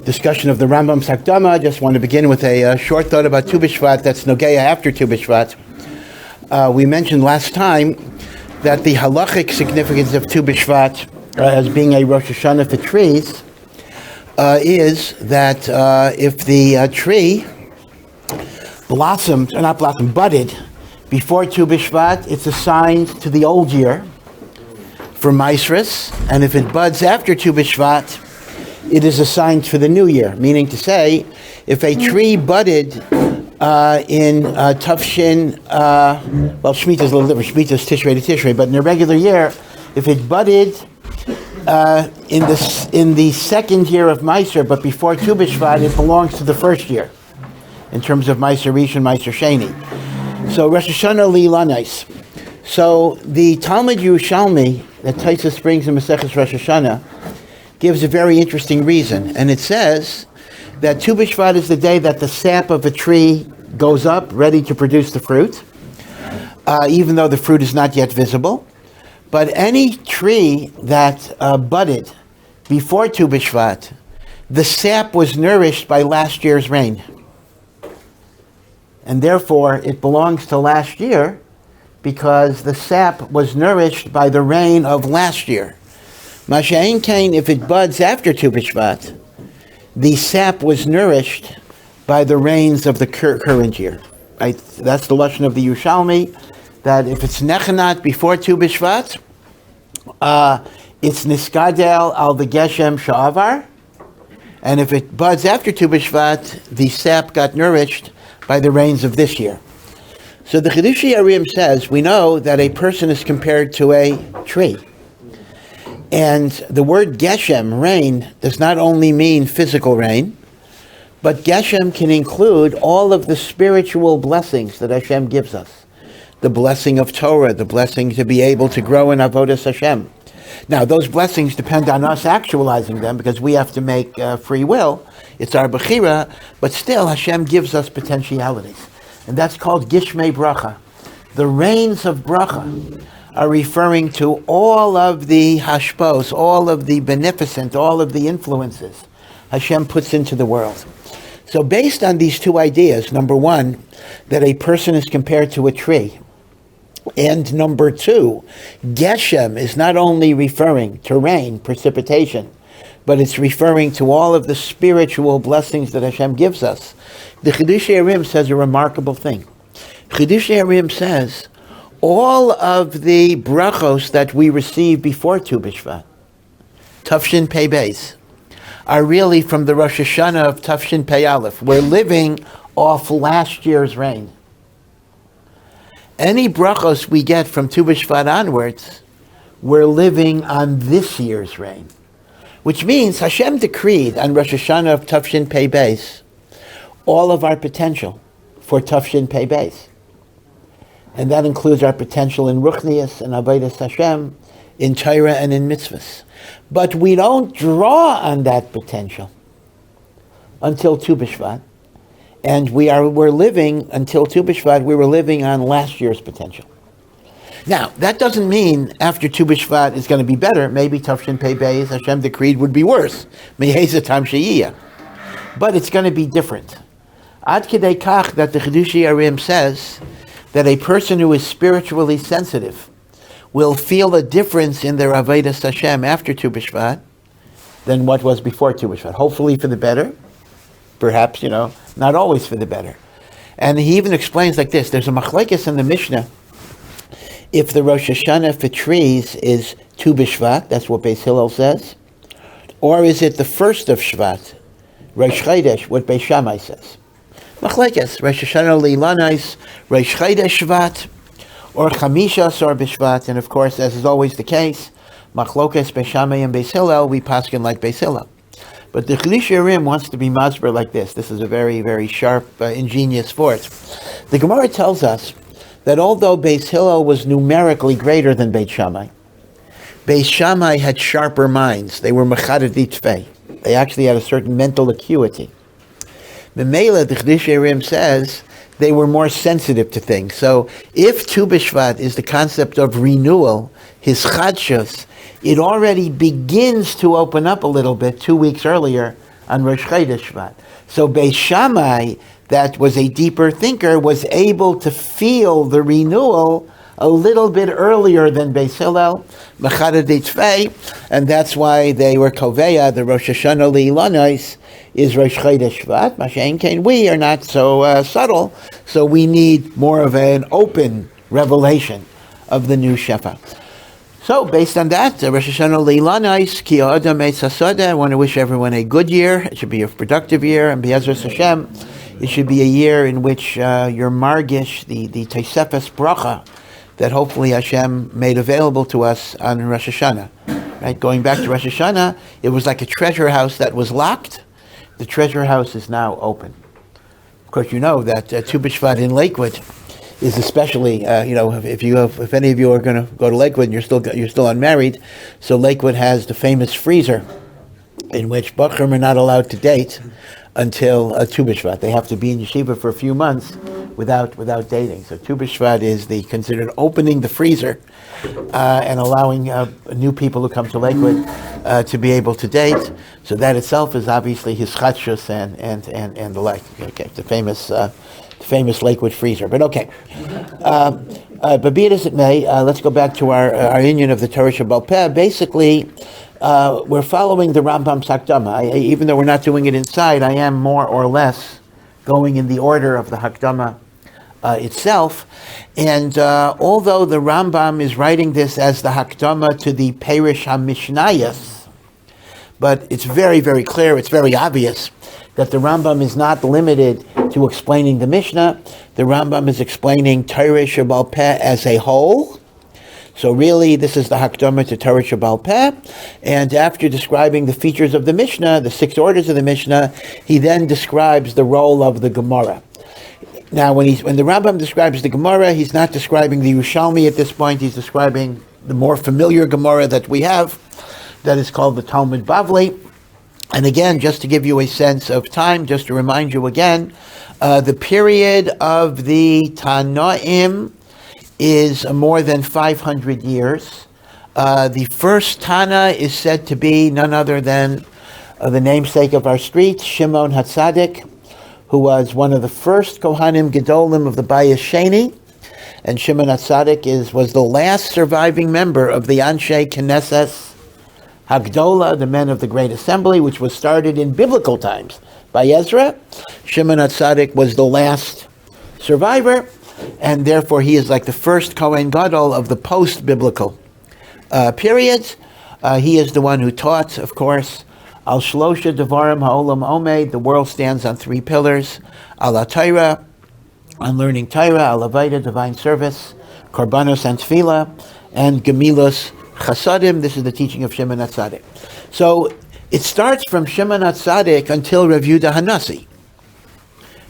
discussion of the Rambam's Hakdama. I just want to begin with a short thought about Tu B'Shvat that's Nogeya after Tu B'Shvat. We mentioned last time that the halachic significance of Tu B'Shvat as being a Rosh Hashanah for trees is that if the tree budded before Tu B'Shvat, it's assigned to the old year for Maisris, and if it buds after Tu B'Shvat, it is assigned for the new year. Meaning to say, if a tree budded in Tufshin, Shemitah is a little different. Shemitah is Tishrei to Tishrei, but in a regular year, if it budded in the second year of Meiser, but before Tu B'Shvat, it belongs to the first year in terms of Meiser Rishon, Meiser Sheni. So Rosh Hashanah Li'Lanais. So the Talmud Yerushalmi that Taisus brings in Maseches Rosh Hashanah gives a very interesting reason, and it says that Tu B'Shvat is the day that the sap of a tree goes up, ready to produce the fruit, even though the fruit is not yet visible. But any tree that budded before Tu B'Shvat, the sap was nourished by last year's rain, and therefore it belongs to last year because the sap was nourished by the rain of last year. Masha'in Kain, if it buds after Tu B'Shvat, the sap was nourished by the rains of the current year. Right? That's the lashon of the Yerushalmi, that if it's nechanat before Tu B'Shvat, it's niskadel al the geshem sha'avar, and if it buds after Tu B'Shvat, the sap got nourished by the rains of this year. So the Chidushei Arim says, we know that a person is compared to a tree. And the word Geshem, rain, does not only mean physical rain, but Geshem can include all of the spiritual blessings that Hashem gives us. The blessing of Torah, the blessing to be able to grow in Avodas Hashem. Now, those blessings depend on us actualizing them because we have to make free will. It's our Bechira, but still Hashem gives us potentialities. And that's called Gishmei Bracha. The rains of Bracha are referring to all of the hashpos, all of the beneficent, all of the influences Hashem puts into the world. So based on these two ideas, number one, that a person is compared to a tree, and number two, Geshem is not only referring to rain, precipitation, but it's referring to all of the spiritual blessings that Hashem gives us. The Chidushei Arim says a remarkable thing. Chidushei Arim says, all of the brachos that we receive before Tu B'Shvat, Tufshin Pei Beis, are really from the Rosh Hashanah of Tufshin Pei Aleph. We're living off last year's rain. Any brachos we get from Tu B'Shvat onwards, we're living on this year's rain. Which means Hashem decreed on Rosh Hashanah of Tufshin Pei Beis all of our potential for Tufshin Pei Beis. And that includes our potential in Ruchnius and Avodas Hashem, in Torah and in mitzvahs. But we don't draw on that potential until Tu B'Shvat. And we're living, until Tu B'Shvat, we were living on last year's potential. Now, that doesn't mean after Tu B'Shvat is going to be better. Maybe Tufshin Pei Beis, Hashem decreed, would be worse. Meheza Tam She'iyah. But it's going to be different. Ad Kedei Kach, that the Chidushei Arim says that a person who is spiritually sensitive will feel a difference in their Avodas Hashem after Tu B'Shvat than what was before Tu B'Shvat. Hopefully for the better. Perhaps, not always for the better. And he even explains like this. There's a machlekes in the Mishnah. If the Rosh Hashanah for trees is Tu B'Shvat, that's what Beis Hillel says, or is it the first of Shvat, Rosh Chodesh, what Beis Shammai says. Machlekes, Rosh Hashanah Li'Lanais, Rosh Chodesh Shvat, or Chamisha Asar B'Shvat, and of course, as is always the case, Machlokes Beis Shammai and Beis Hillel, we paskin like Beis Hillel. But the Chidushei Arim wants to be masber like this. This is a very, very sharp, ingenious force. The Gemara tells us that although Beis Hillel was numerically greater than Beit Shammai, Beis Shammai had sharper minds. They were mechadedit tvei. They actually had a certain mental acuity. Memela, the Chidushei Arim says, they were more sensitive to things. So if Tu B'Shvat is the concept of renewal, his chadshus, it already begins to open up a little bit 2 weeks earlier on Rosh Chodesh Shvat. So Beis Shammai, that was a deeper thinker, was able to feel the renewal a little bit earlier than Beis Hillel, Mechada Ditzvei, and that's why they were Koveya, the Rosh Hashanah Li'ilanois is Rosh Chodesh Shvat. Mashen Kain, we are not so subtle, so we need more of an open revelation of the new Shefa. So, based on that, Rosh Hashanah Li'ilanois, Ki Ha'adam Eitz HaSodeh, I want to wish everyone a good year. It should be a productive year, and Be'ezras Hashem, it should be a year in which your Margish, the Tosefes Bracha, that hopefully Hashem made available to us on Rosh Hashanah. Right? Going back to Rosh Hashanah, it was like a treasure house that was locked. The treasure house is now open. Of course, you know that Tu B'Shvat in Lakewood is especially, if any of you are going to go to Lakewood and you're still unmarried, so Lakewood has the famous freezer in which Bachrim are not allowed to date until Tu B'Shvat. They have to be in yeshiva for a few months without dating. So Tu B'Shvat is considered opening the freezer and allowing new people who come to Lakewood to be able to date. So that itself is obviously his chadshus and the like. Okay, the famous Lakewood freezer. But okay, but be it as it may, let's go back to our union of the Torah Shebaal Peh. Basically, we're following the Rambam's Hakdama. Even though we're not doing it inside, I am more or less going in the order of the Hakdama itself. And although the Rambam is writing this as the Hakdama to the Perish HaMishnayos, but it's very, very clear, it's very obvious that the Rambam is not limited to explaining the Mishnah. The Rambam is explaining Torah Shebaal Peh as a whole. So really, this is the Hakdama to Torah Shebaal Peh. And after describing the features of the Mishnah, the 6 orders of the Mishnah, he then describes the role of the Gemara. Now, when the Rambam describes the Gemara, he's not describing the Yerushalmi at this point. He's describing the more familiar Gemara that we have, that is called the Talmud Bavli. And again, just to give you a sense of time, just to remind you again, the period of the Tannaim is more than 500 years. The first Tana is said to be none other than the namesake of our street, Shimon HaTzadik, who was one of the first Kohanim Gedolim of the Bayis Sheni. And Shimon HaTzadik was the last surviving member of the Anshe Knesset Hagdola, the men of the Great Assembly, which was started in biblical times by Ezra. Shimon HaTzadik was the last survivor, and therefore he is like the first Kohen Gadol of the post-biblical periods. He is the one who taught, of course, Al Shlosha Devarim Ha'olam Omed, the world stands on 3 pillars, Al HaTorah, on learning Torah, Al Avaida, divine service, Korbanos and Tefillah, and Gemilos Chasadim. This is the teaching of Shimon HaTzadik. So it starts from Shimon HaTzadik until Rav Yehuda Hanasi.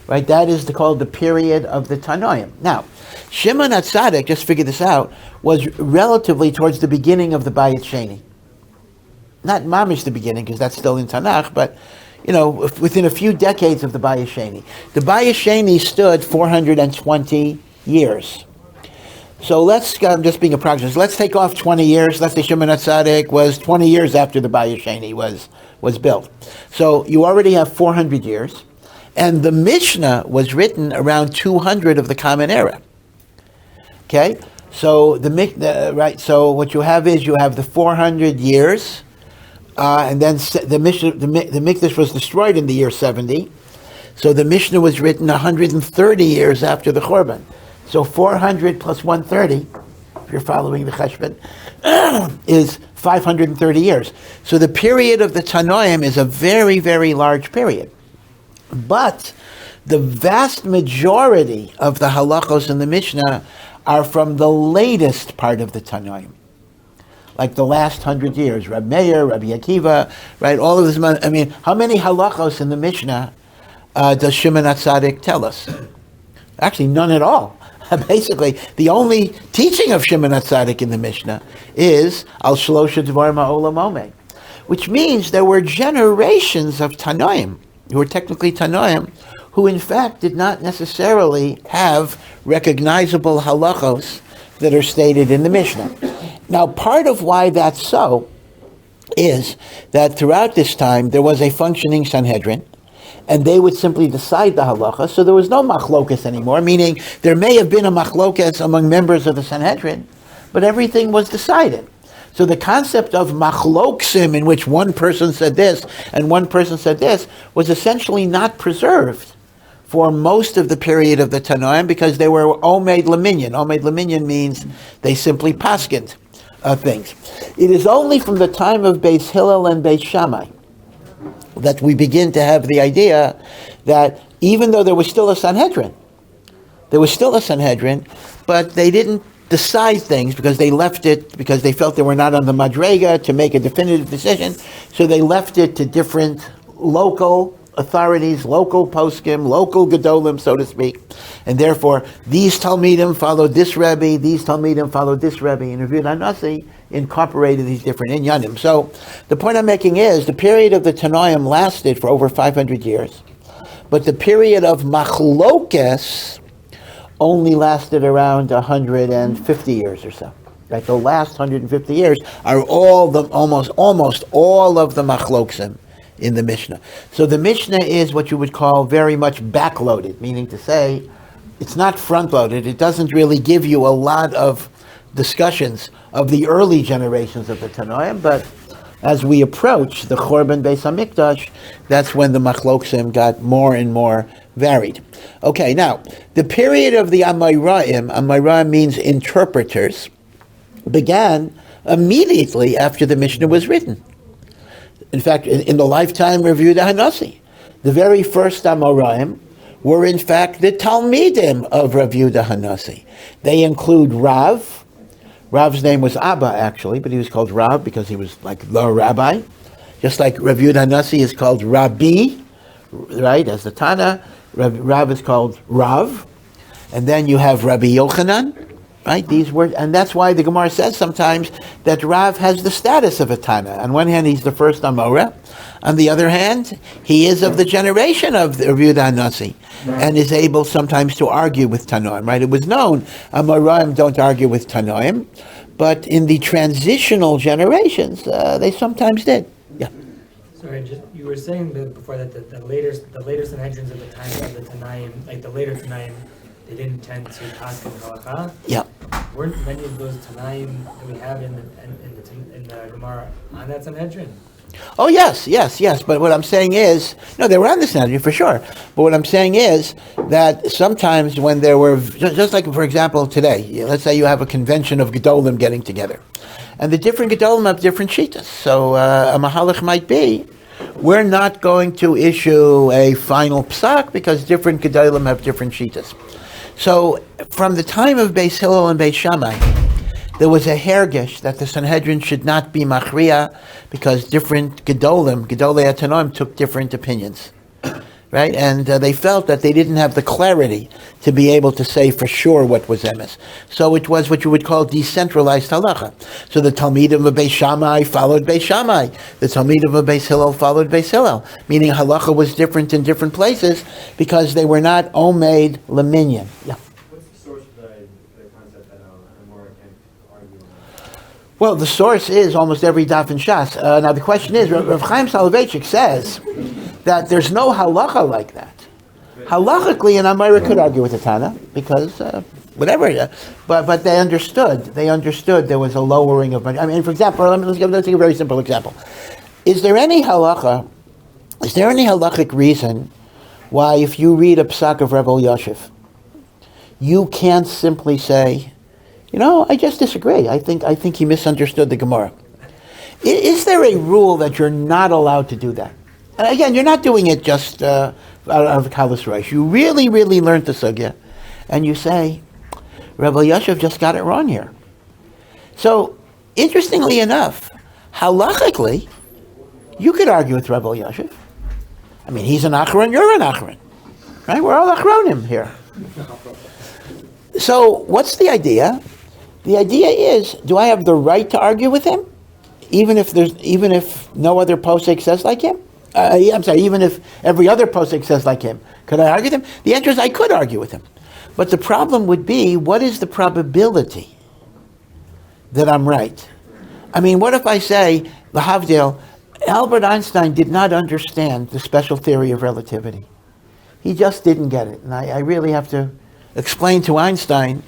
Right, that is called the period of the Tannaim. Now, Shimon HaTzadik, just figure this out, was relatively towards the beginning of the Bayis Sheni. Not mamish the beginning, because that's still in Tanakh, but within a few decades of the Bayis Sheni. The Bayis Sheni stood 420 years. So I'm just being approximate. Let's take off 20 years. Let's say Shimon HaTzadik was 20 years after the Bayis Sheni was built. So you already have 400 years. And the Mishnah was written around 200 of the Common Era. Okay? So so what you have is you have the 400 years, and then the Mikdash was destroyed in the year 70. So the Mishnah was written 130 years after the Churban. So 400 plus 130, if you're following the Cheshbon, is 530 years. So the period of the Tannaim is a very, very large period. But the vast majority of the halachos in the Mishnah are from the latest part of the Tannaim, like the last 100 years. Rabbi Meir, Rabbi Akiva, right? All of this. I mean, how many halachos in the Mishnah does Shimon HaTzadik tell us? Actually, none at all. Basically, the only teaching of Shimon HaTzadik in the Mishnah is Al Shlosha Dvarim Ha'olam Omed, which means there were generations of Tannaim, who were technically Tannaim, who in fact did not necessarily have recognizable halachos that are stated in the Mishnah. Now, part of why that's so is that throughout this time there was a functioning Sanhedrin, and they would simply decide the halacha. So there was no machlokas anymore, meaning there may have been a machlokas among members of the Sanhedrin, but everything was decided. So the concept of machloksim, in which one person said this and one person said this, was essentially not preserved for most of the period of the Tannaim, because they were omed leminyan. Omed leminyan means they simply paskind things. It is only from the time of Beis Hillel and Beis Shammai that we begin to have the idea that even though there was still a Sanhedrin, but they didn't decide things because they left it, because they felt they were not on the madrega to make a definitive decision, so they left it to different local authorities, local poskim, local gedolim, so to speak, and therefore these Talmidim followed this Rebbe, these Talmidim followed this Rebbe, and Rabbi Hanasi incorporated these different inyanim. So the point I'm making is the period of the Tannaim lasted for over 500 years, but the period of machlokes only lasted around 150 years or so. Right? The last 150 years are almost all of the machloksim in the Mishnah. So the Mishnah is what you would call very much backloaded, meaning to say it's not front-loaded. It doesn't really give you a lot of discussions of the early generations of the Tannaim, but as we approach the Chorban Beis HaMikdash, that's when the machloksim got more and more varied. Okay, now, the period of the Amoraim means interpreters, began immediately after the Mishnah was written. In fact, in the lifetime of Yehuda Hanasi, the very first Amoraim were in fact the Talmidim of Rav Yehuda Hanasi. They include Rav. Rav's name was Abba, actually, but he was called Rav because he was like the rabbi. Just like Rav Yehuda Hanasi is called Rabbi, right, as the Tana. Rav is called Rav. And then you have Rabbi Yochanan, right? These words, and that's why the Gemara says sometimes that Rav has the status of a Tana. On one hand, he's the first Amora. On the other hand, he is of the generation of Rav Yehuda Hanasi, and is able sometimes to argue with Tannaim, right? It was known, Amoraim don't argue with Tannaim, but in the transitional generations, they sometimes did. Yeah. Sorry, you were saying before that the later Sanhedrins of the time of the Tannaim, like the later Tannaim, they didn't tend to pass in Halacha. Yeah. Weren't many of those Tannaim that we have in the Gemara on that Sanhedrin? Oh yes. But what I'm saying is, no, they were on the Sanhedrin for sure. But what I'm saying is that sometimes when there were, just like for example today, let's say you have a convention of Gedolim getting together, and the different Gedolim have different shitas. So a mahalach might be, we're not going to issue a final psak because different Gedolim have different shitas. So from the time of Beis Hillel and Beis Shammai, there was a hergesh that the Sanhedrin should not be machriya because different Gedolei Tannaim took different opinions, right? And they felt that they didn't have the clarity to be able to say for sure what was emes. So it was what you would call decentralized halacha. So the Talmidim of Beis Shammai followed Beis Shammai. The Talmidim of Beis Hillel followed Beis Hillel, meaning halacha was different in different places because they were not omed leminyan. Yeah. Well, the source is almost every daf in Shas. Now the question is, Rav Chaim Soloveitchik says that there's no halacha like that. Halachically, an Amoraim could argue with the Tana because whatever, but they understood. They understood there was a lowering of. I mean, for example, let's take a very simple example. Is there any halacha? Is there any halachic reason why, if you read a psak of Rebbe Yosef, you can't simply say, I just disagree. I think he misunderstood the Gemara. Is there a rule that you're not allowed to do that? And again, you're not doing it just out of Kalas Reish. You really, really learned the sugya, and you say, Rabbi Yosef just got it wrong here. So, interestingly enough, halachically, you could argue with Rabbi Yosef. I mean, he's an achron, you're an achron. Right? We're all achronim here. So, what's the idea? The idea is, do I have the right to argue with him, even if no other posek says like him? Even if every other posek says like him, could I argue with him? The answer is I could argue with him, but the problem would be, what is the probability that I'm right? I mean, what if I say, Lahavdil, Albert Einstein did not understand the special theory of relativity. He just didn't get it. And I really have to explain to Einstein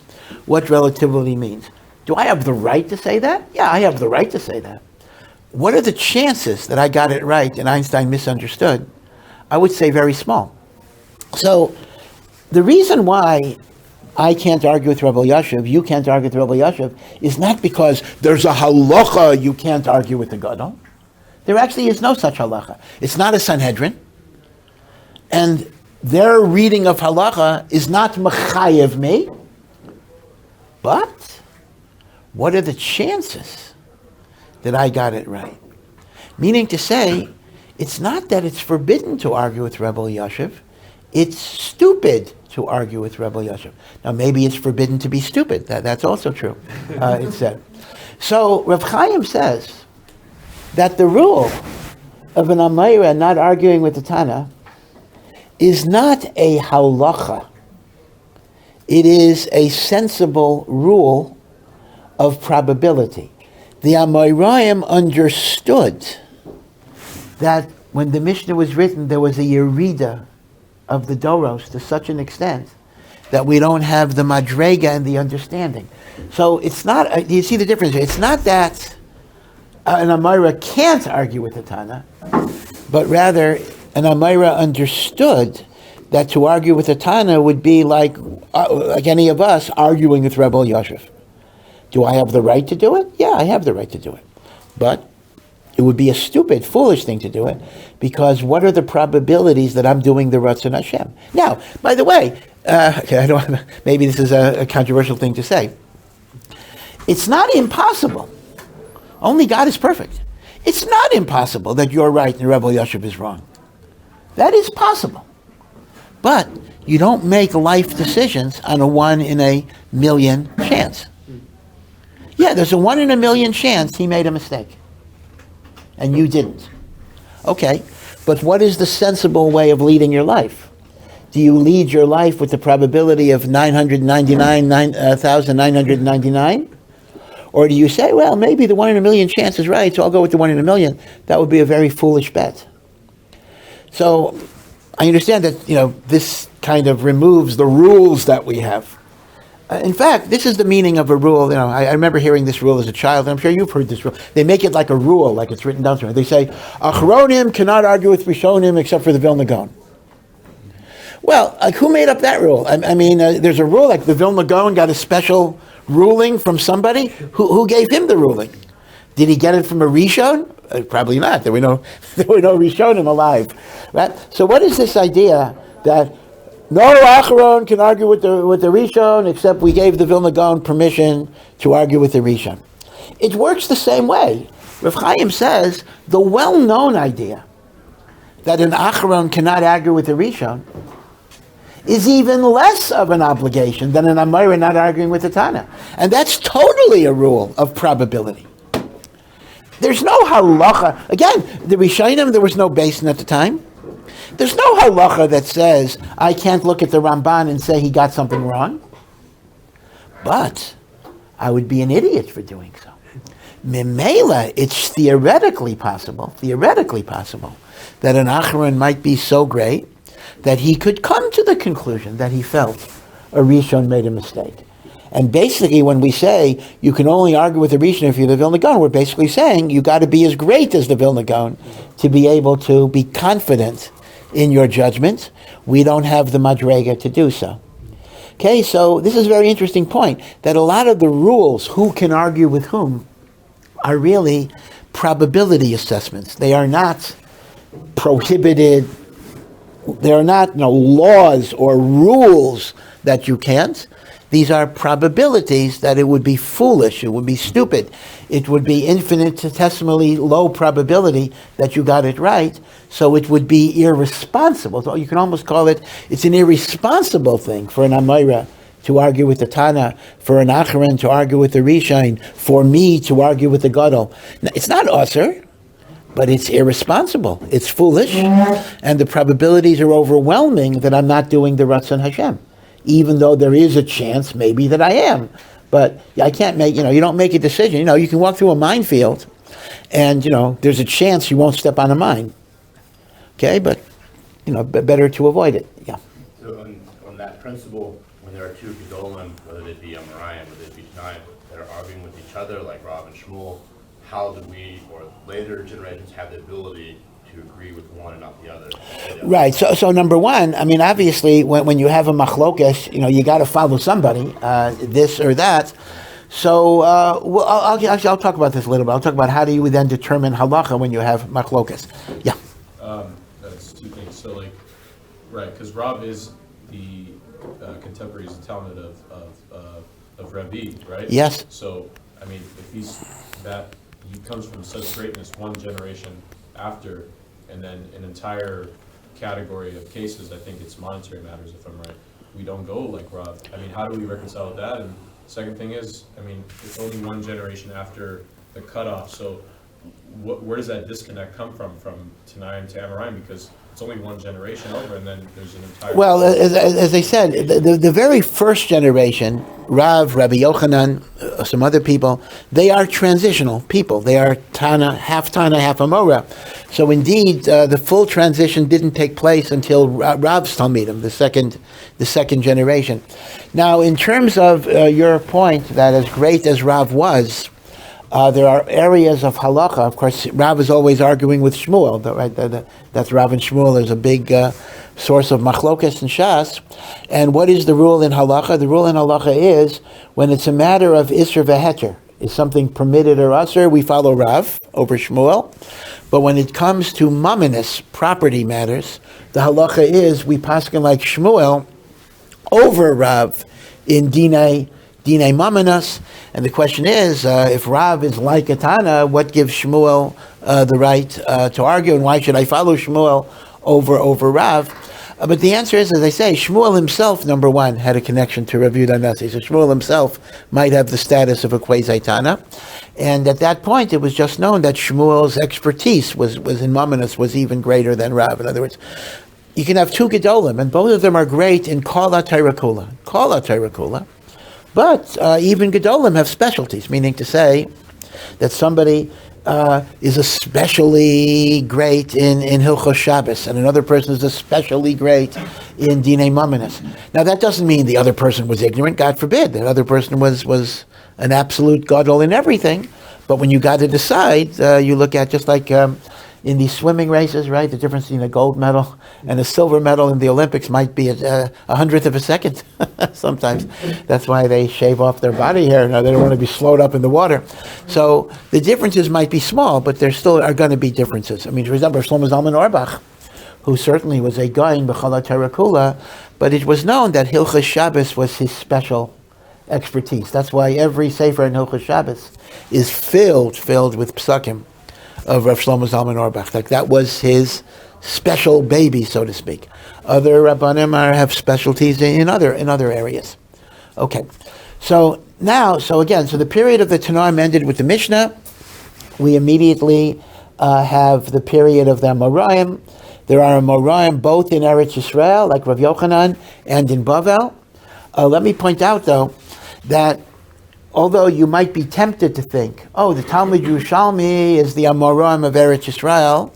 what relativity means. Do I have the right to say that? Yeah, I have the right to say that. What are the chances that I got it right and Einstein misunderstood? I would say very small. So the reason why I can't argue with Rabbi Yashiv, you can't argue with Rabbi Yashiv, is not because there's a halacha you can't argue with the gadol. There actually is no such halacha. It's not a Sanhedrin. And their reading of halacha is not mechayev me. But what are the chances that I got it right? Meaning to say, it's not that it's forbidden to argue with Rabbi Yashiv. It's stupid to argue with Rabbi Yashiv. Now, maybe it's forbidden to be stupid. That's also true, it said. So, Rav Chaim says that the rule of an Amoraim not arguing with the Tana is not a halacha. It is a sensible rule of probability. The Amoraim understood that when the Mishnah was written, there was a yerida of the Doros to such an extent that we don't have the madrega and the understanding. So it's not, do you see the difference? It's not that an Amoraim can't argue with the Tana, but rather an Amoraim understood that to argue with the Tana would be like any of us arguing with Rebbe Yashiv. Do I have the right to do it? Yeah, I have the right to do it. But it would be a stupid, foolish thing to do it, because what are the probabilities that I'm doing the Ratzon Hashem? Now, by the way, maybe this is a controversial thing to say. It's not impossible. Only God is perfect. It's not impossible that you're right and Rebbe Yashiv is wrong. That is possible. But you don't make life decisions on a 1 in a million chance. Yeah, there's a 1 in a million chance he made a mistake. And you didn't. Okay, but what is the sensible way of leading your life? Do you lead your life with the probability of 999,999? Or do you say, well, maybe the 1 in a million chance is right, so I'll go with the 1 in a million? That would be a very foolish bet. So I understand that, this kind of removes the rules that we have. In fact, this is the meaning of a rule. I remember hearing this rule as a child, and I'm sure you've heard this rule. They make it like a rule, like it's written down somewhere. They say, Achronim cannot argue with Rishonim except for the Vilna Gaon. Well, who made up that rule? There's a rule, like the Vilna Gaon got a special ruling from somebody. Who gave him the ruling? Did he get it from a Rishon? Probably not. There were no Rishonim alive. Right? So what is this idea that no Acharon can argue with the Rishon except we gave the Vilna Gaon permission to argue with the Rishon? It works the same way. Rav Chaim says the well-known idea that an Acharon cannot argue with the Rishon is even less of an obligation than an Amoraim not arguing with the Tana. And that's totally a rule of probability. There's no halacha. Again, the Rishonim, there was no basin at the time. There's no halacha that says, I can't look at the Ramban and say he got something wrong. But I would be an idiot for doing so. Memela, it's theoretically possible that an Acharon might be so great that he could come to the conclusion that he felt a Rishon made a mistake. And basically, when we say you can only argue with the Rishon if you're the Vilna Gaon, we're basically saying you got to be as great as the Vilna Gaon to be able to be confident in your judgment. We don't have the madrega to do so. Okay, so this is a very interesting point, that a lot of the rules, who can argue with whom, are really probability assessments. They are not prohibited. They are not laws or rules that you can't. These are probabilities that it would be foolish, it would be stupid, it would be infinitesimally low probability that you got it right, so it would be irresponsible. So you can almost call it's an irresponsible thing for an Amoraim to argue with the Tana, for an Acharon to argue with the Rishon, for me to argue with the Gadol. Now, it's not usher, but it's irresponsible, it's foolish, and the probabilities are overwhelming that I'm not doing the Ratzon Hashem. Even though there is a chance maybe that I am. But I can't make, you don't make a decision. You can walk through a minefield and, there's a chance you won't step on a mine. Okay, but, better to avoid it. Yeah. So on that principle, when there are two Gedolim, whether it be Amoraim, whether it be Tannaim, that are arguing with each other, like Rav and Shmuel, how do we, or later generations, have the ability to agree with one and not the other? Right. So number one, obviously, when you have a machlokas, you got to follow somebody, this or that. So I'll talk about this a little bit. I'll talk about how do you then determine halacha when you have machlokas. Yeah. That's two things. So right, because Rav is the contemporary, he's the Talmud of Rabbi, right? Yes. So if he comes from such greatness one generation after, and then an entire category of cases, I think it's monetary matters, if I'm right. We don't go like Rav. How do we reconcile with that? And second thing is, it's only one generation after the cutoff. So where does that disconnect come from Tannaim to Amoraim? Because it's only one generation over, and then there's an entire... Well, as I said, the very first generation, Rav, Rabbi Yochanan, some other people, they are transitional people. They are half Amora. So indeed, the full transition didn't take place until Rav's Talmidim, the second generation. Now, in terms of your point that as great as Rav was, there are areas of halacha. Of course, Rav is always arguing with Shmuel. Right? That's Rav and Shmuel. There's a big source of machlokas and shas. And what is the rule in halacha? The rule in halacha is when it's a matter of isser v'heter, is something permitted or usser, we follow Rav over Shmuel. But when it comes to mamonis, property matters, the halacha is we paskin like Shmuel over Rav in dinei mamonos. And the question is, if Rav is like a Tana, what gives Shmuel the right to argue, and why should I follow Shmuel over Rav? But the answer is, as I say, Shmuel himself, number one, had a connection to Rav Yehuda Nasi. So Shmuel himself might have the status of a quasi-Tana. And at that point, it was just known that Shmuel's expertise was in Mamonos was even greater than Rav. In other words, you can have two Gedolim, and both of them are great in Kol HaTorah. But even Gedolim have specialties, meaning to say that somebody is especially great in Hilchos Shabbos, and another person is especially great in Dinei Mamonos. Now that doesn't mean the other person was ignorant, God forbid. That other person was an absolute gadol in everything. But when you got to decide, you look at just like in these swimming races, right? The difference between a gold medal and a silver medal in the Olympics might be a hundredth of a second sometimes. That's why they shave off their body hair. Now they don't want to be slowed up in the water. So the differences might be small, but there still are going to be differences. For example, Shlomo Zalman Auerbach, who certainly was a goyin b'chol haTorah kula, but it was known that Hilchos Shabbos was his special expertise. That's why every sefer in Hilchos Shabbos is filled with psukim of Rav Shlomo Zalman Auerbach. Like that was his special baby, so to speak. Other Rabbanim have specialties in other areas. Okay, so the period of the Tannaim ended with the Mishnah. We immediately have the period of the Amoraim. There are Amoraim both in Eretz Yisrael, like Rav Yochanan, and in Bavel. Let me point out, though, that although you might be tempted to think, the Talmud Yerushalmi is the Amoraim of Eretz Yisrael,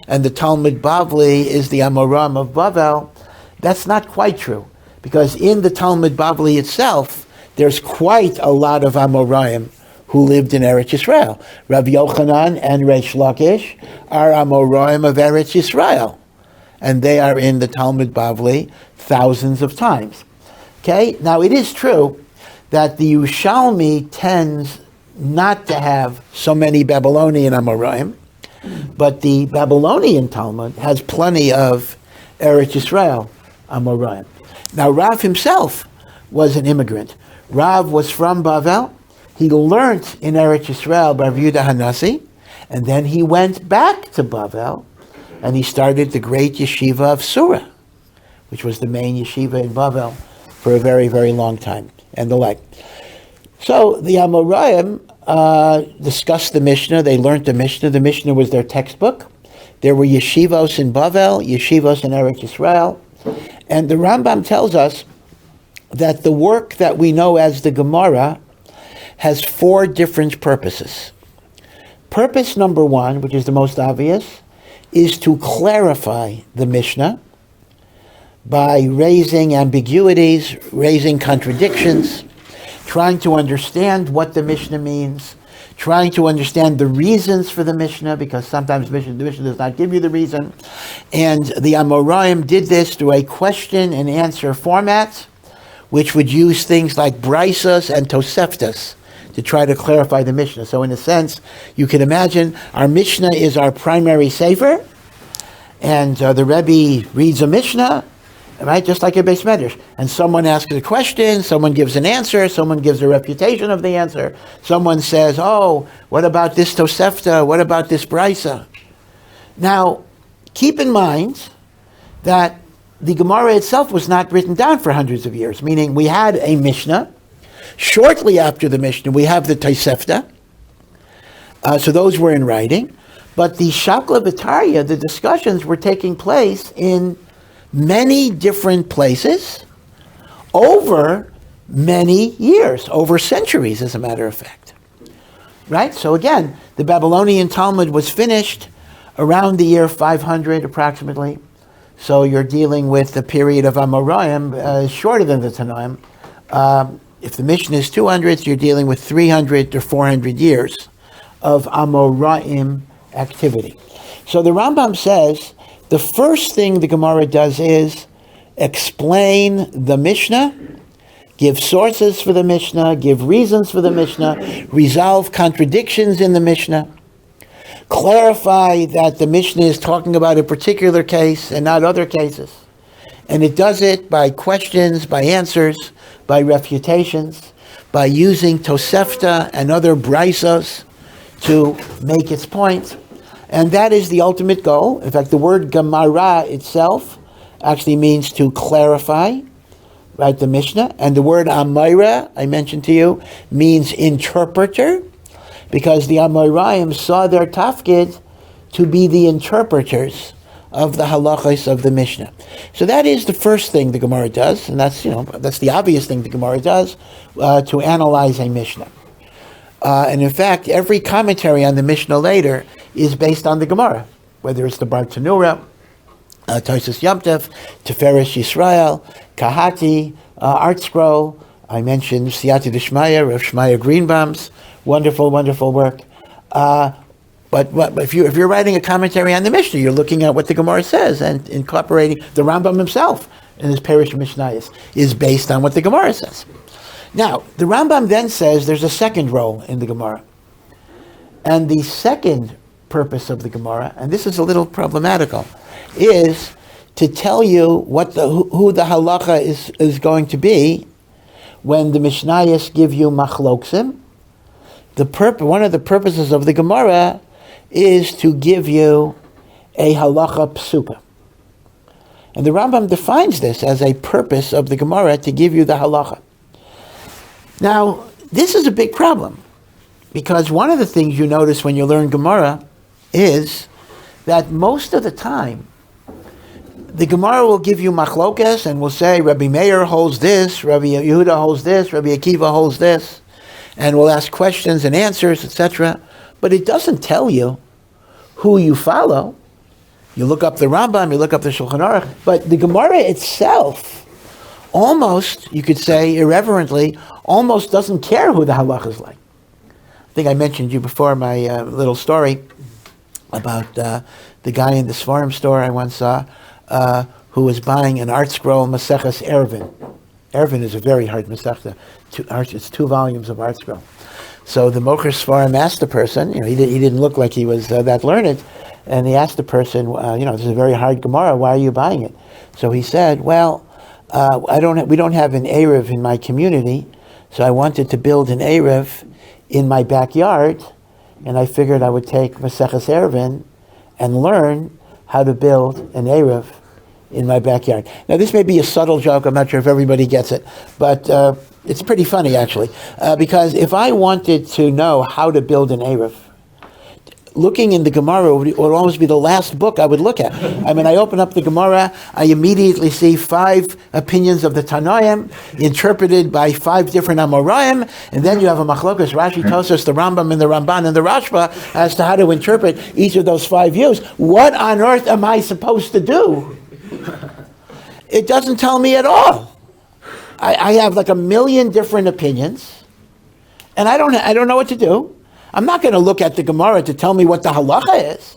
and the Talmud Bavli is the Amoraim of Bavel, that's not quite true. Because in the Talmud Bavli itself, there's quite a lot of Amoraim who lived in Eretz Yisrael. Rav Yochanan and Reish Lakish are Amoraim of Eretz Yisrael, and they are in the Talmud Bavli thousands of times. Okay, now it is true that the Yerushalmi tends not to have so many Babylonian Amoraim, but the Babylonian Talmud has plenty of Eretz Yisrael Amoraim. Now Rav himself was an immigrant. Rav was from Bavel. He learnt in Eretz Yisrael by Rav Yehuda Hanasi, and then he went back to Bavel, and he started the great yeshiva of Surah, which was the main yeshiva in Bavel for a very, very long time, and the like. So the Amoraim discussed the Mishnah. They learned the Mishnah. The Mishnah was their textbook. There were yeshivos in Bavel, yeshivos in Eretz Yisrael, and the Rambam tells us that the work that we know as the Gemara has 4 different purposes. Purpose number 1, which is the most obvious, is to clarify the Mishnah by raising ambiguities, raising contradictions, trying to understand what the Mishnah means, trying to understand the reasons for the Mishnah, because sometimes the Mishnah does not give you the reason. And the Amoraim did this through a question and answer format, which would use things like Breitowitz and Toseftas to try to clarify the Mishnah. So in a sense, you can imagine our Mishnah is our primary sefer, and the Rabbi reads a Mishnah, right, just like a Beis Medrash. And someone asks a question, someone gives an answer, someone gives a refutation of the answer, someone says, oh, what about this Tosefta, what about this Brisa? Now, keep in mind that the Gemara itself was not written down for hundreds of years, meaning we had a Mishnah. Shortly after the Mishnah, we have the Tosefta. So those were in writing. But the Shakla V'Tarya, the discussions were taking place in many different places over many years, over centuries, as a matter of fact. Right? So again, the Babylonian Talmud was finished around the year 500 approximately. So you're dealing with the period of Amoraim shorter than the Tannaim. If the Mishnah is 200, you're dealing with 300 to 400 years of Amoraim activity. So the Rambam says the first thing the Gemara does is explain the Mishnah, give sources for the Mishnah, give reasons for the Mishnah, resolve contradictions in the Mishnah, clarify that the Mishnah is talking about a particular case and not other cases. And it does it by questions, by answers, by refutations, by using Tosefta and other Brisos to make its point. And that is the ultimate goal. In fact, the word Gemara itself actually means to clarify, right, the Mishnah. And the word Amoraim, I mentioned to you, means interpreter, because the Amoraim saw their tafkid to be the interpreters of the halachos of the Mishnah. So that is the first thing the Gemara does, and that's the obvious thing the Gemara does, to analyze a Mishnah. And in fact, every commentary on the Mishnah later is based on the Gemara, whether it's the Bar Tanura, Tosis Yomtev, Teferes Yisrael, Kahati, Art Scroll. I mentioned Siyata D'Shmaya, Rav Shmaya Greenbaum's wonderful, wonderful work. But if you're writing a commentary on the Mishnah, you're looking at what the Gemara says and incorporating the Rambam himself in his Perish Mishnayos is based on what the Gemara says. Now, the Rambam then says there's a second role in the Gemara. And the second purpose of the Gemara, and this is a little problematical, is to tell you who the halacha is going to be when the Mishnayos give you machloksim. One of the purposes of the Gemara is to give you a halacha psuka. And the Rambam defines this as a purpose of the Gemara to give you the halacha. Now, this is a big problem, because one of the things you notice when you learn Gemara is that most of the time, the Gemara will give you machlokes and will say, Rabbi Meir holds this, Rabbi Yehuda holds this, Rabbi Akiva holds this, and will ask questions and answers, etc. But it doesn't tell you who you follow. You look up the Rambam, you look up the Shulchan Aruch, but the Gemara itself almost, you could say irreverently, almost doesn't care who the halacha is like. I think I mentioned you before my little story about the guy in the Svarim store I once saw who was buying an art scroll Maseches Eruvin. Eruvin is a very hard Masechta. It's 2 volumes of art scroll. So the Mocher Svarim asked the person, he didn't look like he was that learned, and he asked the person, this is a very hard Gemara, why are you buying it? So he said, well, we don't have an Erev in my community, so I wanted to build an Erev in my backyard, and I figured I would take Maseches Eruvin and learn how to build an Erev in my backyard. Now, this may be a subtle joke. I'm not sure if everybody gets it, but it's pretty funny, actually, because if I wanted to know how to build an Erev, looking in the Gemara would almost be the last book I would look at. I mean, I open up the Gemara, I immediately see 5 opinions of the Tannaim, interpreted by 5 different Amoraim, and then you have a machlokas, Rashi tells us the Rambam and the Ramban and the Rashba as to how to interpret each of those 5 views. What on earth am I supposed to do? It doesn't tell me at all. I have like a million different opinions, and I don't know what to do. I'm not going to look at the Gemara to tell me what the halacha is.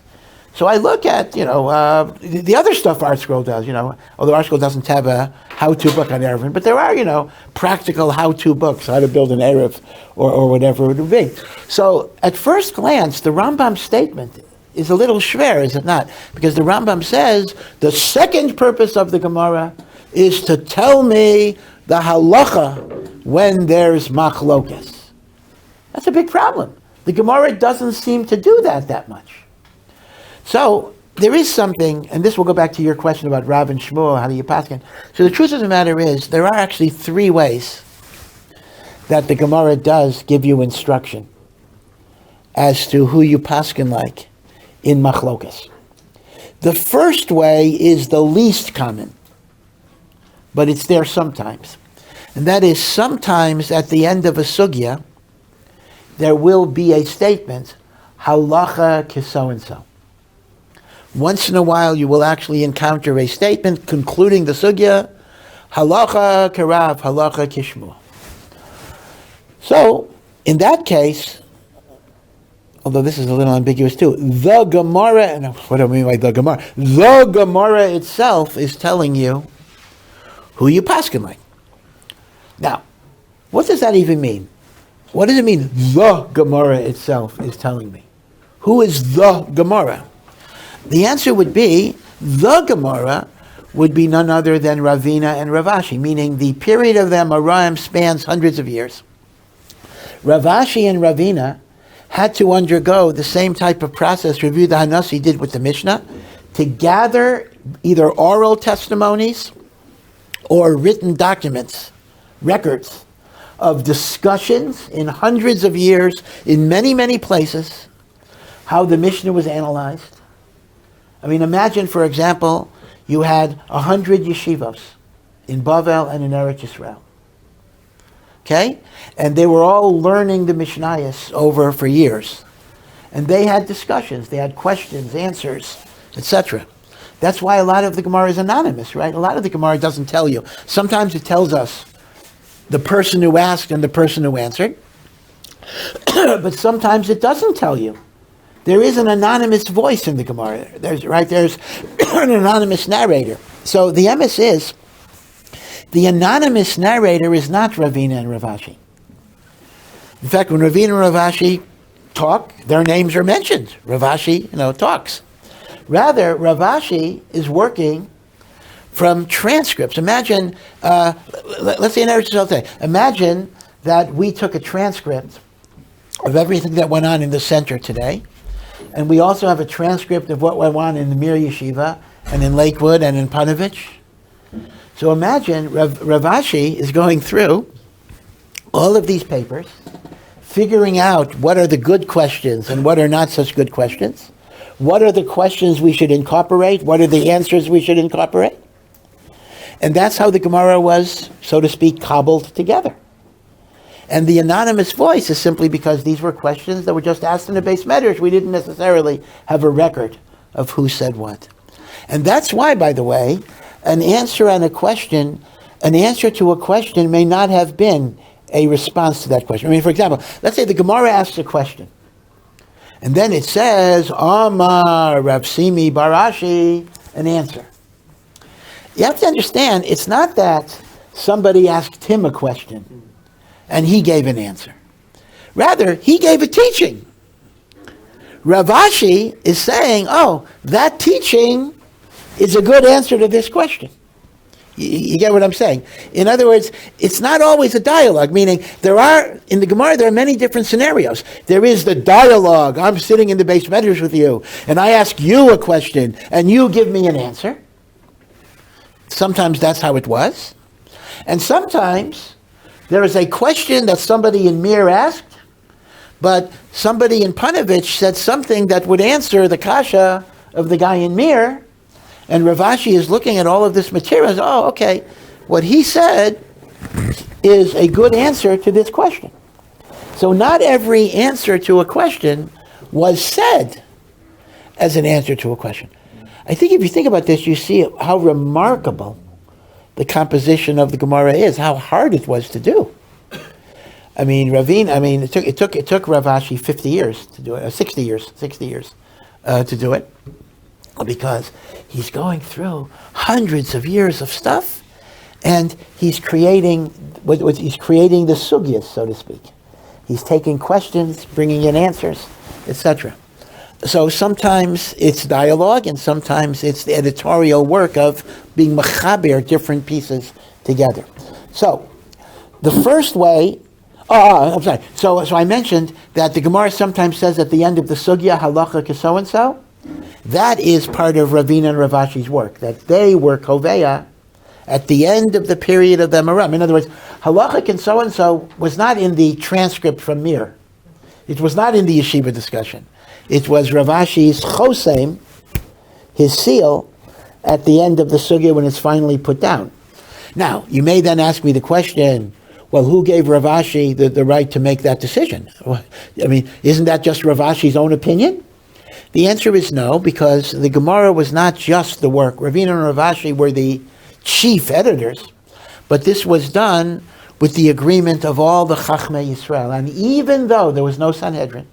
So I look at, the other stuff ArtScroll does, although ArtScroll doesn't have a how-to book on Eruvin, but there are, practical how-to books, how to build an Eruv or whatever it would be. So at first glance, the Rambam statement is a little schwer, is it not? Because the Rambam says the second purpose of the Gemara is to tell me the halacha when there's machlokas. That's a big problem. The Gemara doesn't seem to do that much. So there is something, and this will go back to your question about Rav and Shmuel, how do you paskin? So the truth of the matter is, there are actually 3 ways that the Gemara does give you instruction as to who you paskin like in machlokas. The first way is the least common, but it's there sometimes. And that is sometimes at the end of a sugya, there will be a statement, halacha so-and-so. Once in a while, you will actually encounter a statement concluding the sugya, halacha karav, halacha kishmu. So, in that case, although this is a little ambiguous too, the Gemara, and what do I mean by the Gemara? The Gemara itself is telling you who you paskin like. Now, what does that even mean? What does it mean, the Gemara itself is telling me? Who is the Gemara? The answer would be, the Gemara would be none other than Ravina and Ravashi, meaning the period of the Amoraim spans hundreds of years. Ravashi and Ravina had to undergo the same type of process Rabbi the Hanasi did with the Mishnah, to gather either oral testimonies or written documents, records, of discussions in hundreds of years, in many, many places, how the Mishnah was analyzed. I mean, imagine, for example, you had 100 yeshivos in Bavel and in Eretz Yisrael. Okay? And they were all learning the Mishnayos over for years. And they had discussions, they had questions, answers, etc. That's why a lot of the Gemara is anonymous, right? A lot of the Gemara doesn't tell you. Sometimes it tells us the person who asked and the person who answered. But sometimes it doesn't tell you. There is an anonymous voice in the Gemara. There's an anonymous narrator. So the emes is, the anonymous narrator is not Ravina and Ravashi. In fact, when Ravina and Ravashi talk, their names are mentioned. Ravashi, talks. Rather, Ravashi is working from transcripts. Imagine, let's say in Eretz Yisrael today, imagine that we took a transcript of everything that went on in the center today, and we also have a transcript of what went on in the Mir Yeshiva, and in Lakewood, and in Panovich. So imagine Ravashi is going through all of these papers, figuring out what are the good questions and what are not such good questions. What are the questions we should incorporate? What are the answers we should incorporate? And that's how the Gemara was, so to speak, cobbled together. And the anonymous voice is simply because these were questions that were just asked in the base medrash. We didn't necessarily have a record of who said what. And that's why, by the way, an answer to a question may not have been a response to that question. I mean, for example, let's say the Gemara asks a question, and then it says, Amar Rav Simi Barashi, an answer. You have to understand, it's not that somebody asked him a question and he gave an answer. Rather, he gave a teaching. Ravashi is saying, that teaching is a good answer to this question. You get what I'm saying? In other words, it's not always a dialogue, meaning in the Gemara, there are many different scenarios. There is the dialogue. I'm sitting in the base medrash with you, and I ask you a question, and you give me an answer. Sometimes that's how it was. And sometimes there is a question that somebody in Mir asked, but somebody in Panovich said something that would answer the kasha of the guy in Mir, and Rav Ashi is looking at all of this material and says, oh, okay, what he said is a good answer to this question. So not every answer to a question was said as an answer to a question. I think if you think about this, you see how remarkable the composition of the Gemara is, how hard it was to do. I mean, it took Rav Ashi 50 years to do it, 60 years to do it, because he's going through hundreds of years of stuff, and he's creating the sugyas, so to speak. He's taking questions, bringing in answers, etc. So sometimes it's dialogue, and sometimes it's the editorial work of being mechaber different pieces together. So the first way, I'm sorry. So I mentioned that the Gemara sometimes says at the end of the sugya, halacha so and so. That is part of Ravina and Rav Ashi's work, that they were koveya at the end of the period of the Amoraim. In other words, halacha and so was not in the transcript from Mir. It was not in the yeshiva discussion. It was Rav Ashi's chosem, his seal, at the end of the sugya when it's finally put down. Now, you may then ask me the question, well, who gave Rav Ashi the right to make that decision? I mean, isn't that just Rav Ashi's own opinion? The answer is no, because the Gemara was not just the work. Ravina and Rav Ashi were the chief editors, but this was done with the agreement of all the Chachmei Yisrael. And even though there was no Sanhedrin,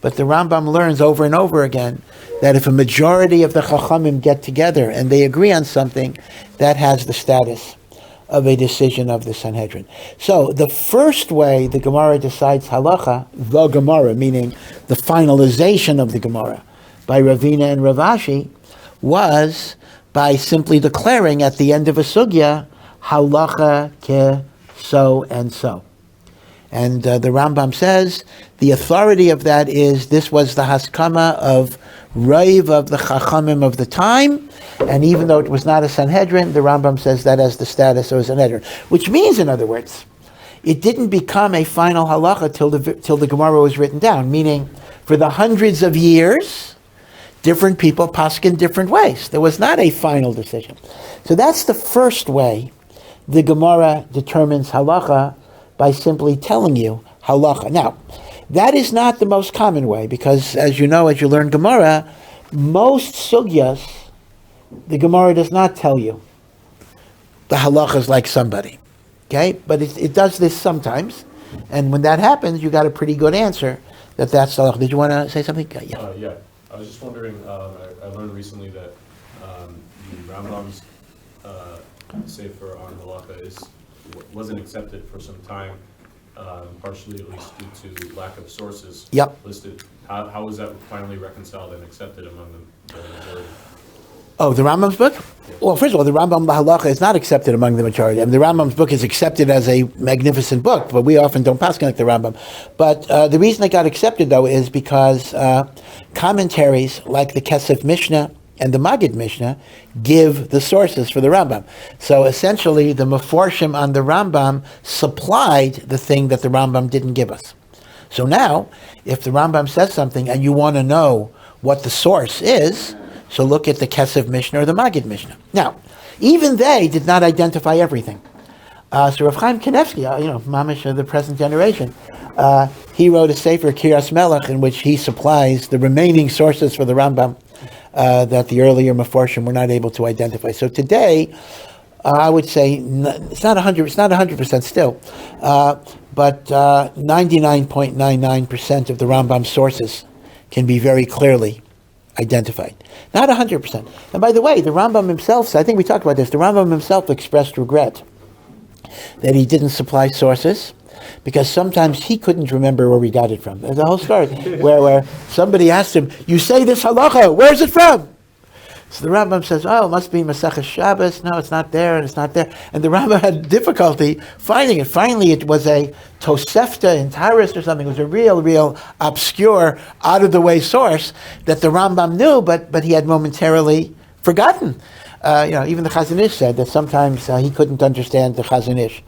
but the Rambam learns over and over again that if a majority of the Chachamim get together and they agree on something, that has the status of a decision of the Sanhedrin. So the first way the Gemara decides halacha, the Gemara, meaning the finalization of the Gemara by Ravina and Rav Ashi, was by simply declaring at the end of a sugya, halacha ke so and so. And the Rambam says the authority of that is this was the haskama of Raiv of the Chachamim of the time, and even though it was not a Sanhedrin, the Rambam says that has the status of a Sanhedrin. Which means, in other words, it didn't become a final halacha till the Gemara was written down, meaning for the hundreds of years, different people paskin different ways. There was not a final decision. So that's the first way the Gemara determines halacha, by simply telling you halacha. Now, that is not the most common way, because as you know, as you learn Gemara, most sugyas, the Gemara does not tell you the halacha is like somebody. Okay? But it does this sometimes, and when that happens, you got a pretty good answer that that's halacha. Did you want to say something? Yeah. Yeah. I was just wondering, I learned recently that the Rambam's sefer on halacha wasn't accepted for some time, partially at least due to lack of sources listed. How was that finally reconciled and accepted among the majority? Oh, the Rambam's book? Yeah. Well, first of all, the Rambam Halacha is not accepted among the majority. I mean, the Rambam's book is accepted as a magnificent book, but we often don't pass like the Rambam. But the reason it got accepted, though, is because commentaries like the Kesef Mishnah and the Magid Mishnah give the sources for the Rambam. So essentially, the Meforshim on the Rambam supplied the thing that the Rambam didn't give us. So now, if the Rambam says something and you want to know what the source is, so look at the Kesef Mishnah or the Magid Mishnah. Now, even they did not identify everything. So Rav Chaim Kanevsky, Mamish of the present generation, he wrote a sefer, Kiras Melech, in which he supplies the remaining sources for the Rambam that the earlier Meforshim were not able to identify. So today, I would say it's not 100% still, but 99.99% of the Rambam sources can be very clearly identified. Not 100%. And by the way, the Rambam himself, I think we talked about this, the Rambam himself expressed regret that he didn't supply sources, because sometimes he couldn't remember where we got it from. There's a whole story where somebody asked him, you say this halacha, where's it from? So the Rambam says, it must be Masechah Shabbos. No, it's not there, and it's not there. And the Rambam had difficulty finding it. Finally, it was a Tosefta in Tyrus or something. It was a real obscure, out-of-the-way source that the Rambam knew, but he had momentarily forgotten. Even the Chazon Ish said that sometimes he couldn't understand the Chazon Ish.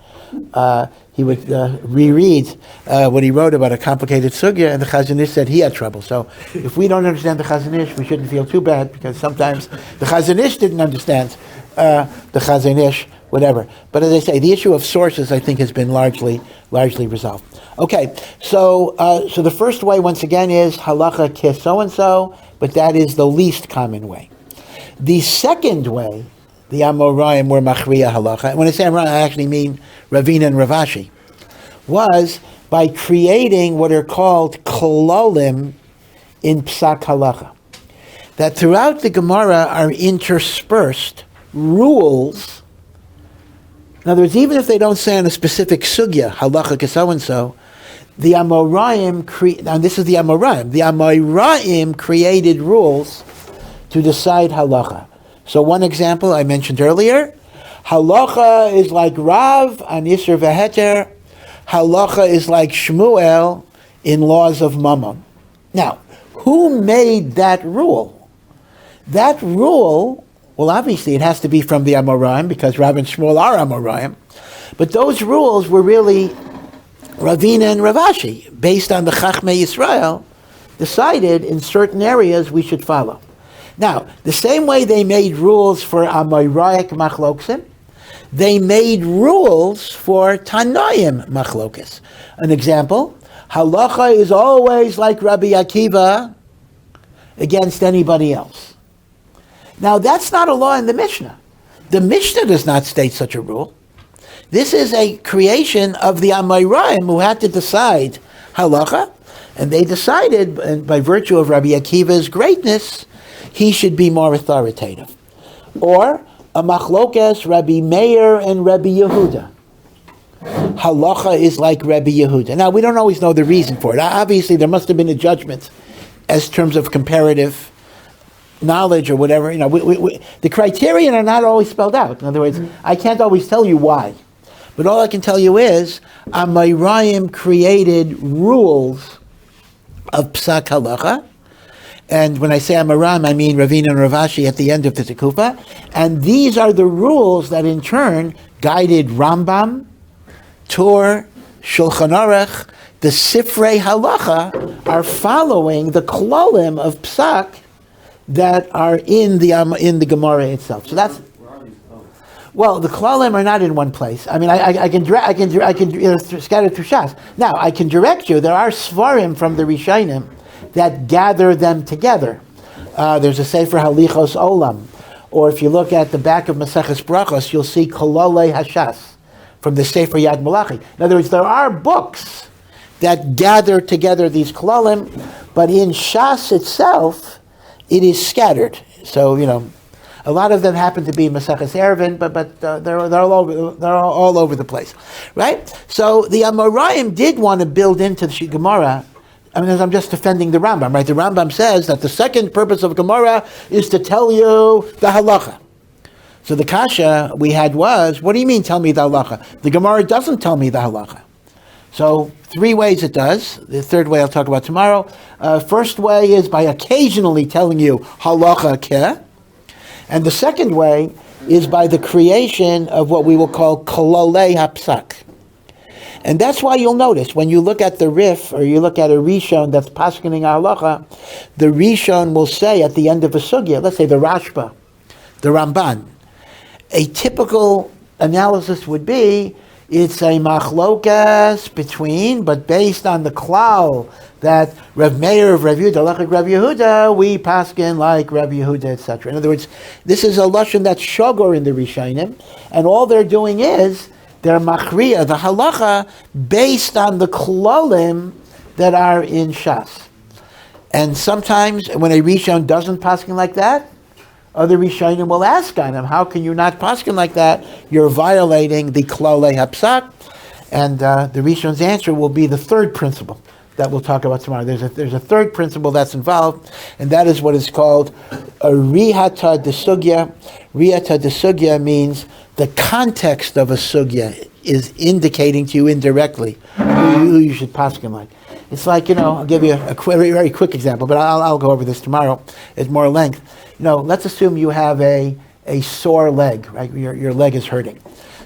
He would reread what he wrote about a complicated sugya, and the Chazon Ish said he had trouble. So if we don't understand the Chazon Ish, we shouldn't feel too bad, because sometimes the Chazon Ish didn't understand the Chazon Ish, whatever. But as I say, the issue of sources, I think, has been largely resolved. Okay, so the first way, once again, is halacha ke so-and-so, but that is the least common way. The second way, the Amoraim were machriya halacha, and when I say Amoraim, I actually mean Ravina and Ravashi, was by creating what are called kololim in psak halacha. That throughout the Gemara are interspersed rules. In other words, even if they don't say on a specific sugya, halacha ke so-and-so, the Amoraim, and this is the Amoraim created rules to decide halacha. So one example I mentioned earlier, halacha is like Rav on Isser v'Heter, halacha is like Shmuel in laws of Mammon. Now, who made that rule? That rule, well, obviously it has to be from the Amoraim, because Rav and Shmuel are Amoraim, but those rules were really Ravina and Ravashi, based on the Chachmei Yisrael, decided in certain areas we should follow. Now, the same way they made rules for Amoraim machloksim, they made rules for Tannaim machlokis. An example, halacha is always like Rabbi Akiva against anybody else. Now, that's not a law in the Mishnah. The Mishnah does not state such a rule. This is a creation of the Amoraim who had to decide halacha, and they decided, and by virtue of Rabbi Akiva's greatness, he should be more authoritative. Or a machlokes Rabbi Meir and Rabbi Yehuda. Halacha is like Rabbi Yehuda. Now, we don't always know the reason for it. Obviously, there must have been a judgment as terms of comparative knowledge or whatever. The criterion are not always spelled out. In other words, I can't always tell you why. But all I can tell you is, Amoraim created rules of psak halacha. And when I say Amoraim, I mean Ravina and Ravashi at the end of the Tekufa. And these are the rules that in turn guided Rambam, Tur, Shulchan Aruch, the Sifrei Halacha are following the klolim of psak that are in the Gemara itself. So that's. Well, the klolim are not in one place. I mean, I can scatter through Shas. Now, I can direct you. There are svarim from the Rishonim that gather them together. There's a Sefer Halichos Olam, or if you look at the back of Maseches Brachos, you'll see Kololei Hashas from the Sefer Yad Malachi. In other words, there are books that gather together these kolalim, but in Shas itself, it is scattered. So a lot of them happen to be Maseches Eruvin, but they're all over the place, right? So the Amoraim did want to build into the Gemara. I mean, I'm just defending the Rambam, right? The Rambam says that the second purpose of Gemara is to tell you the halacha. So the kasha we had was, what do you mean tell me the halacha? The Gemara doesn't tell me the halacha. So 3 ways it does. The third way I'll talk about tomorrow. First way is by occasionally telling you halacha ke. And the second way is by the creation of what we will call kololei hapsak. And that's why you'll notice when you look at the Rif or you look at a Rishon that's paskening halacha, the Rishon will say at the end of a sugya, let's say the Rashba, the Ramban, a typical analysis would be it's a machlokas between, but based on the klal that Rav Meir of Rav Yehuda, like Rav Yehuda, we paskin like Rav Yehuda, etc. In other words, this is a lashon that's shogor in the Rishonim, and all they're doing is they're machriya, the halacha, based on the klolim that are in Shas. And sometimes when a Rishon doesn't paskin like that, other Rishonim will ask on him, how can you not paskin like that? You're violating the klolei hapsak. And the Rishon's answer will be the third principle that we'll talk about tomorrow. There's a third principle that's involved, and that is what is called a rihata de sugya. Rihata de sugya means the context of a sugya is indicating to you indirectly who you should paskin like. It's like, I'll give you a very quick example, but I'll go over this tomorrow at more length. Let's assume you have a a sore leg, right? Your leg is hurting.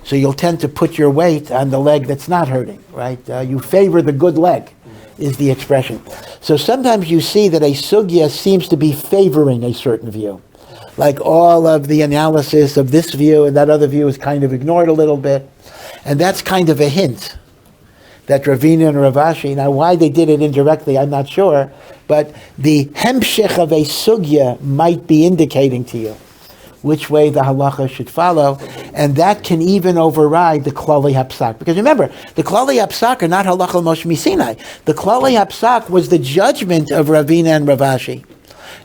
So you'll tend to put your weight on the leg that's not hurting, right? You favor the good leg, is the expression. So sometimes you see that a sugya seems to be favoring a certain view. Like all of the analysis of this view and that other view is kind of ignored a little bit. And that's kind of a hint that Ravina and Ravashi, now why they did it indirectly, I'm not sure, but the hemshech of a sugya might be indicating to you which way the halacha should follow, and that can even override the klali hapsak. Because remember, the klali hapsak are not halacha Moshe Sinai. The klali hapsak was the judgment of Ravina and Ravashi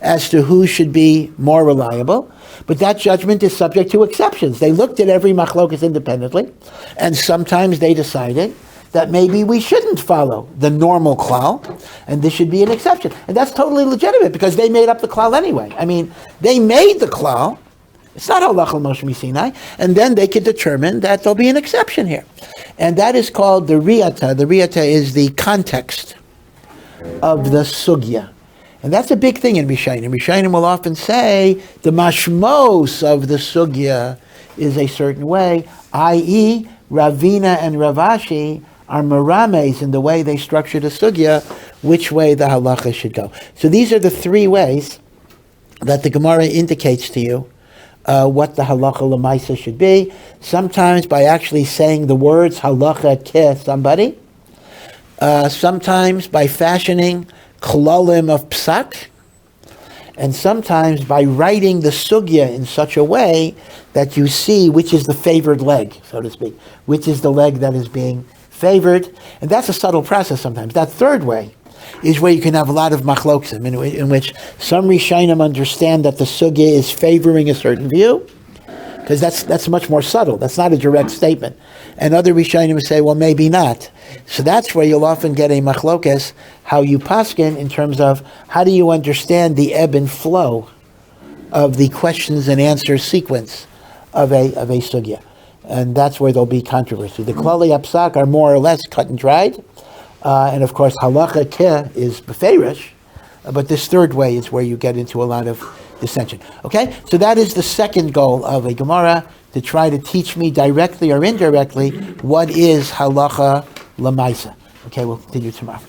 as to who should be more reliable, but that judgment is subject to exceptions. They looked at every machlokas independently, and sometimes they decided that maybe we shouldn't follow the normal klal, and this should be an exception. And that's totally legitimate, because they made up the klal anyway. I mean, they made the klal. It's not halacha Moshe Sinai, and then they could determine that there'll be an exception here. And that is called the riyata. The riyata is the context of the sugya. And that's a big thing in Rishonim. Rishonim will often say the mashmos of the sugya is a certain way, i.e. Ravina and Ravashi are merames in the way they structure the sugya, which way the halacha should go. So these are the three ways that the Gemara indicates to you what the halacha l'maisa should be. Sometimes by actually saying the words halacha ke somebody. Sometimes by fashioning klalim of psak. And sometimes by writing the sugya in such a way that you see which is the favored leg, so to speak, which is the leg that is being favored. And that's a subtle process sometimes. That third way is where you can have a lot of machloksim, in which some Rishonim understand that the sugya is favoring a certain view, because that's much more subtle. That's not a direct statement. And other Rishonim say, well, maybe not. So that's where you'll often get a machlokas, how you paskin in terms of how do you understand the ebb and flow of the questions and answers sequence of a sugya. And that's where there'll be controversy. The klali apsak are more or less cut and dried. And of course, halacha ke is beferish, but this third way is where you get into a lot of dissension. Okay, so that is the second goal of a Gemara, to try to teach me directly or indirectly what is halacha l'maisa. Okay, we'll continue tomorrow.